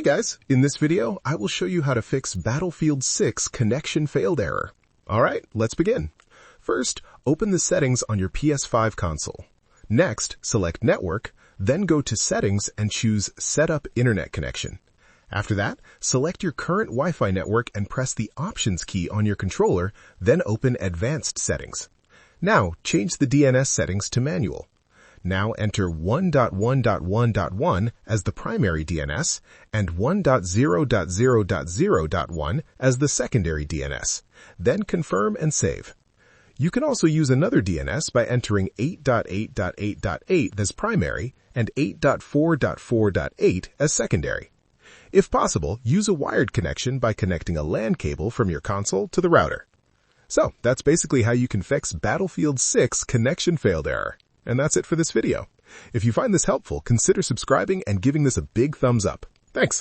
Hey guys, in this video, I will show you how to fix Battlefield 6 connection failed error. Alright, let's begin. First, open the settings on your PS5 console. Next, select Network, then go to Settings and choose Set up Internet Connection. After that, select your current Wi-Fi network and press the Options key on your controller, then open Advanced Settings. Now, change the DNS settings to Manual. Now enter 1.1.1.1 as the primary DNS and 1.0.0.0.1 as the secondary DNS. Then confirm and save. You can also use another DNS by entering 8.8.8.8 as primary and 8.4.4.8 as secondary. If possible, use a wired connection by connecting a LAN cable from your console to the router. So, that's basically how you can fix Battlefield 6 connection failed error. And that's it for this video. If you find this helpful, consider subscribing and giving this a big thumbs up. Thanks.